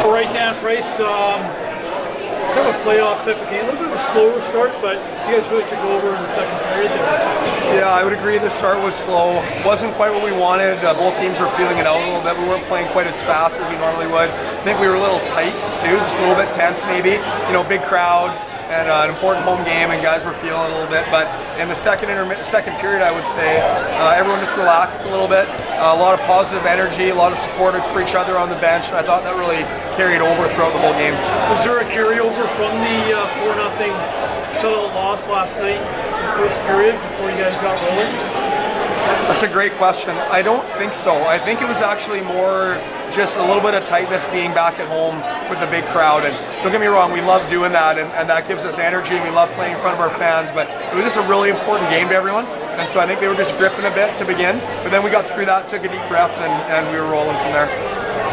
Right-hand Price, kind of a playoff type of game. A little bit of a slower start, but you guys really took over in the second period there. Yeah, I would agree the start was slow. Wasn't quite what we wanted. Both teams were feeling it out a little bit. We weren't playing quite as fast as we normally would. I think we were a little tight too, just a little bit tense maybe. You know, big crowd and an important home game, and guys were feeling a little bit. But in the second period, I would say everyone just relaxed a little bit. A lot of positive energy, a lot of support for each other on the bench, and I thought that really carried over throughout the whole game. Was there a carryover from the 4-0 shutout loss last night to the first period before you guys got rolling? That's a great question. I don't think so. I think it was actually more just a little bit of tightness being back at home with the big crowd. And don't get me wrong, we love doing that, and that gives us energy, and we love playing in front of our fans, but it was just a really important game to everyone. And so I think they were just gripping a bit to begin, but then we got through that, took a deep breath, and we were rolling from there.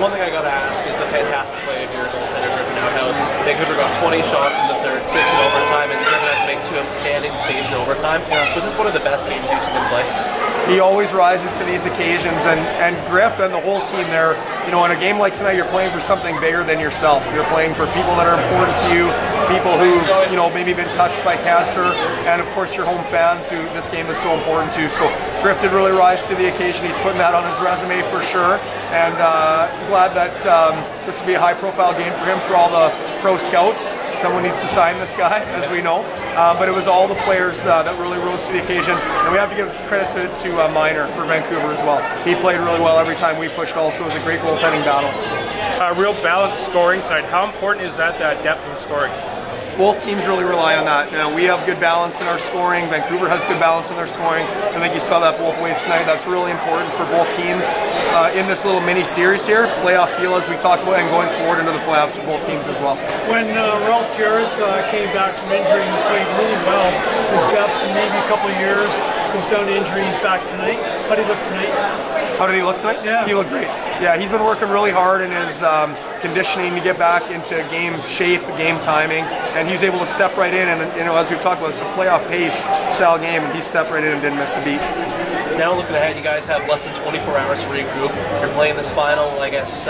One thing I got to ask is the fantastic play of your goaltender, Griffen Outhouse. Vancouver got 20 shots in the third, 6 in overtime, and Griffen had to make 2 outstanding saves in overtime. Was this one of the best games you've seen him play? He always rises to these occasions, and Griff and the whole team there, you know, in a game like tonight, you're playing for something bigger than yourself. You're playing for people that are important to you, people who've, you know, maybe been touched by cancer, and of course your home fans who this game is so important to. So Griff did really rise to the occasion. He's putting that on his resume for sure, and glad that this will be a high-profile game for him, for all the pro scouts. Someone needs to sign this guy, as we know. But it was all the players that really rose to the occasion. And we have to give credit to Minor for Vancouver as well. He played really well every time we pushed also. It was a great goaltending battle. Real balanced scoring tonight. How important is that depth of scoring? Both teams really rely on that. You know, we have good balance in our scoring. Vancouver has good balance in their scoring. I think you saw that both ways tonight. That's really important for both teams in this little mini series here. Playoff feel, as we talked about, and going forward into the playoffs for both teams as well. When Ralph Jarrett came back from injury and played really well, his best in maybe a couple of years, goes down to injury. He's back tonight. How did he look tonight? How did he look tonight? Yeah. He looked great. Yeah, he's been working really hard in his conditioning to get back into game shape, game timing, and he's able to step right in. And you know, as we've talked about, it's a playoff pace style game, and he stepped right in and didn't miss a beat. Now looking ahead, you guys have less than 24 hours to regroup. You're playing this final, I guess,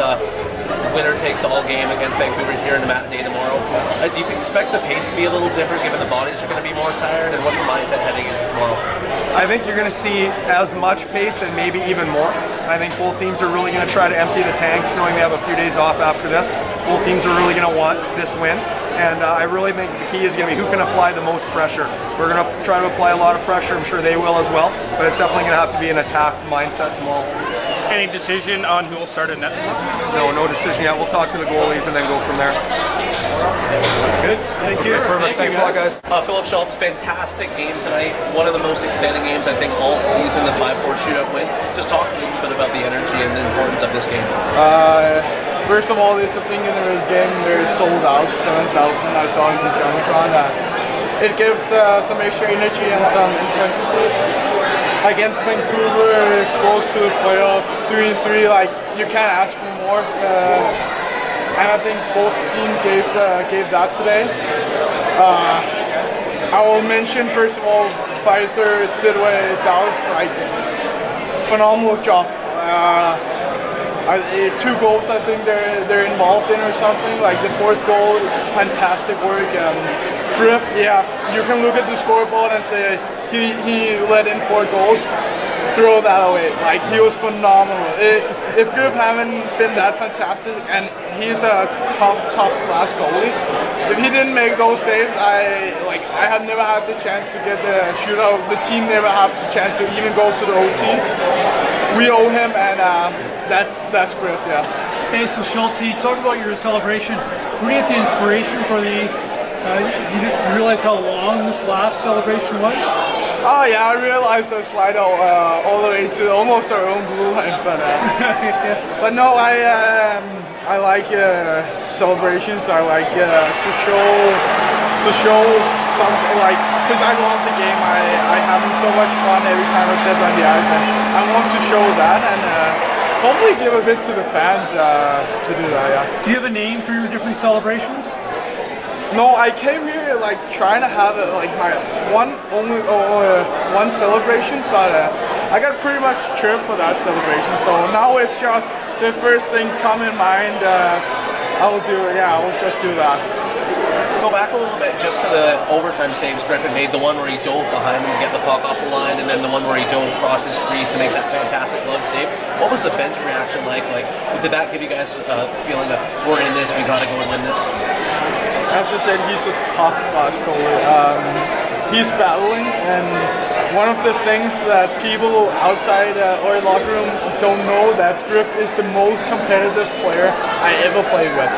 winner takes all game against Vancouver here in the matinee tomorrow. Do you expect the pace to be a little different, given the bodies are going to be more tired, and what's the mindset heading into tomorrow? I think you're going to see as much pace and maybe even more. I think both teams are really going to try to empty the tanks, knowing they have a few days off after this. Both teams are really going to want this win, and I really think the key is going to be who can apply the most pressure. We're going to try to apply a lot of pressure. I'm sure they will as well, but it's definitely going to have to be an attack mindset tomorrow. Any decision on who will start at net? No decision yet. We'll talk to the goalies and then go from there. That's good. Thank you. Okay, perfect. Thanks a lot, guys. Phillip Schultz, fantastic game tonight. One of the most exciting games, I think, all season, the 5-4 shootout win. Just talk a little bit about the energy and the importance of this game. First of all, it's a thing in the game. They're sold out, 7,000. I saw in the Jumbotron. It gives some extra energy and some intensity. Against Vancouver, close to the playoff, 3-3, like, you can't ask for more. And I think both teams gave that today. I will mention, first of all, Pfizer, Sidway, Dallas, like, phenomenal job. 2 goals I think they're involved in or something. Like the 4th goal, fantastic work. Griff, yeah, you can look at the scoreboard and say he let in 4 goals. Throw that away. Like, he was phenomenal. If Griff hadn't been that fantastic, and he's a top class goalie, if he didn't make those saves, I have never had the chance to get the shootout. The team never had the chance to even go to the OT. We owe him, and that's Griff, yeah. Hey, so Schultz, you talked about your celebration. Where do you get the inspiration for these? Did you realize how long this last celebration was? Oh yeah, I realized the slide all the way to almost our own blue line, but no, I like celebrations. I like to show something, like, because I love the game. I having so much fun every time I step on the ice, and I want to show that and hopefully give a bit to the fans to do that. Yeah. Do you have a name for your different celebrations? No, I came here like trying to have like my one celebration, but I got pretty much tripped for that celebration. So now it's just the first thing come in mind. I will just do that. Go back a little bit just to the overtime saves Griffen made, the one where he dove behind him to get the puck off the line, and then the one where he dove across his crease to make that fantastic glove save. What was the bench reaction like? Like, did that give you guys a feeling of, we're in this, we gotta go and win this? As I said, he's a top-class goalie. He's battling, and one of the things that people outside our locker room don't know, that Griff is the most competitive player I ever played with.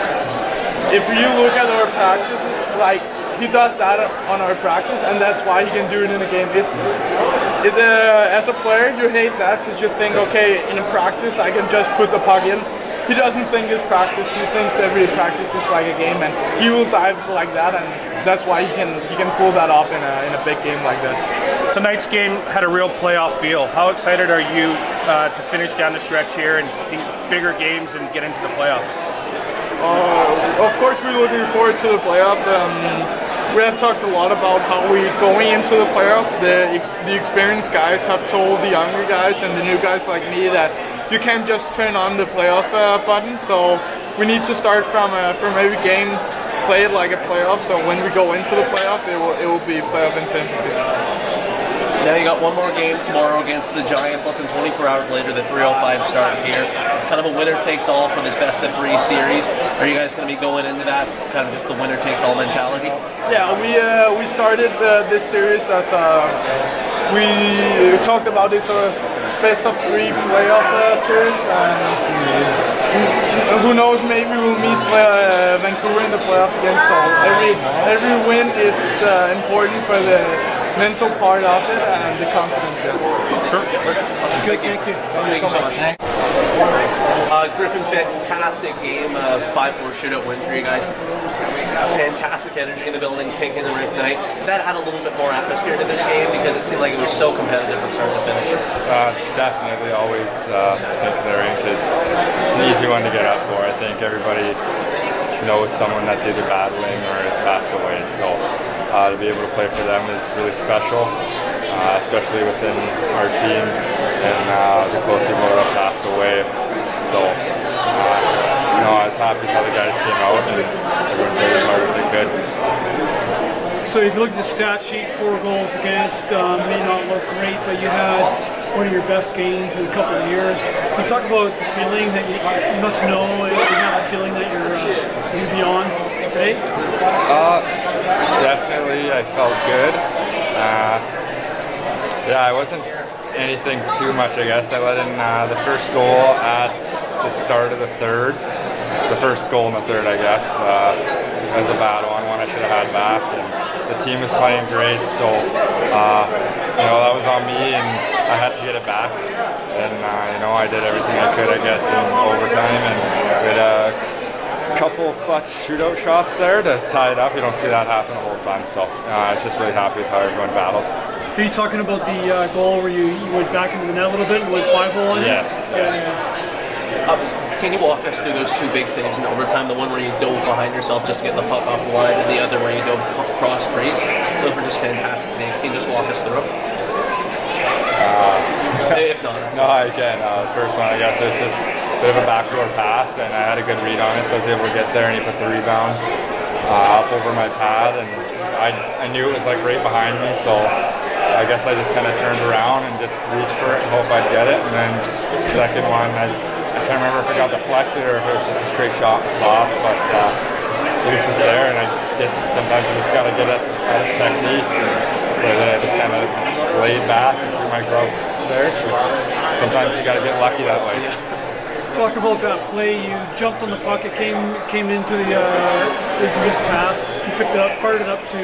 If you look at our practices, like, he does that on our practice, and that's why he can do it in a game. As a player, you hate that because you think, okay, in a practice I can just put the puck in. He doesn't think it's practice. He thinks every practice is like a game, and he will dive like that, and that's why he can pull that off in a big game like this. Tonight's game had a real playoff feel. How excited are you to finish down the stretch here and bigger games and get into the playoffs? Of course, we're looking forward to the playoff. We have talked a lot about how we're going into the playoff. The experienced guys have told the younger guys and the new guys like me that you can't just turn on the playoff button. So we need to start from every game, play it like a playoff. So when we go into the playoff, it will be playoff intensity. Now you got one more game tomorrow against the Giants, less than 24 hours later, the 3:05 start here. It's kind of a winner-takes-all for this best-of-3 series. Are you guys going to be going into that kind of just the winner-takes-all mentality? Yeah, we started this series as we talked about this best-of-3 playoff series, and who knows, maybe we'll meet Vancouver in the playoff again. So every win is important for the mental part of it and the confidence. Good, thank you. Thank you so much. Griffen, fantastic game, 5-4 shootout win for you guys. Fantastic energy in the building, pink in the Rink night. Did that add a little bit more atmosphere to this game because it seemed like it was so competitive from start to finish? Definitely, always pink in the Rink is it's an easy one to get up for. I think everybody knows someone that's either battling or has passed away, so to be able to play for them is really special, especially within our team and the close people that have passed away. So, I was happy how the guys came out and everyone played as hard as they could. So if you look at the stat sheet, 4 goals against, may not look great, but you had one of your best games in a couple of years. Can you talk about the feeling that you must know, and you have a feeling that you're beyond today? Definitely, I felt good. I wasn't anything too much, I guess. I let in the first goal at the start of the third. The first goal in the third, I guess. It was a bad one I should have had back. And the team was playing great, so that was on me, and I had to get it back. And I did everything I could, I guess, in overtime, and we had a couple clutch shootout shots there to tie it up. You don't see that happen the whole time, so I was just really happy with how everyone battled. Are you talking about the goal where you went back into the net a little bit and went 5-0 on it? Yes. Yeah. Can you walk us through those 2 big saves in overtime? The one where you dove behind yourself just to get the puck off the line, and the other where you dove across crease. Those were just fantastic saves. Can you just walk us through them? If not. No, I can. First one, I guess, it was just a bit of a backdoor pass, and I had a good read on it, so I was able to get there, and he put the rebound up over my pad, and I knew it was like right behind me, so I guess I just kind of turned around and just reached for it and hope I'd get it. And then the second one, I can't remember if it got deflected or if it was just a straight shot and soft, but it was just there, and I guess sometimes you just got to get at its technique. So then I just kind of laid back and threw my glove there. So sometimes you got to get lucky that way. Talk about that play. You jumped on the puck. It came into the missed pass. You picked it up, fired it up to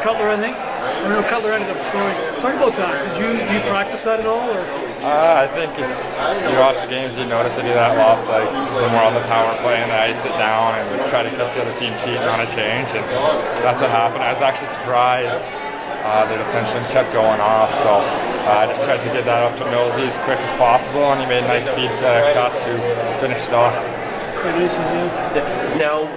Cutler, I think. Or no, Cutler ended up scoring. Talk about that. Do you practice that at all? Or? I think if you watch the games, you notice I do that lots. Like when we're on the power play, and I sit down and try to catch the other team cheating on a change, and that's what happened. I was actually surprised. The defenseman kept going off, so I just tried to get that up to Millsy as quick as possible, and he made nice feet cuts to finish it off. Now,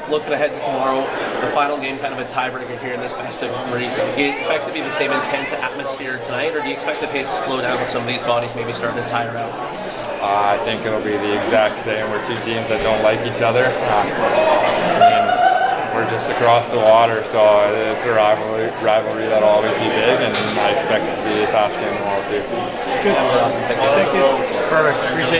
looking ahead to tomorrow, the final game, kind of a tiebreaker here in this best-of-3. Do you expect to be the same intense atmosphere tonight, or do you expect the pace to slow down with some of these bodies maybe starting to tire out? I think it'll be the exact same. We're two teams that don't like each other. I mean, we're just across the water, so it's a rivalry that'll always be big, and I expect it to be a fast game tomorrow too. Awesome. Thank you. Perfect. Appreciate it.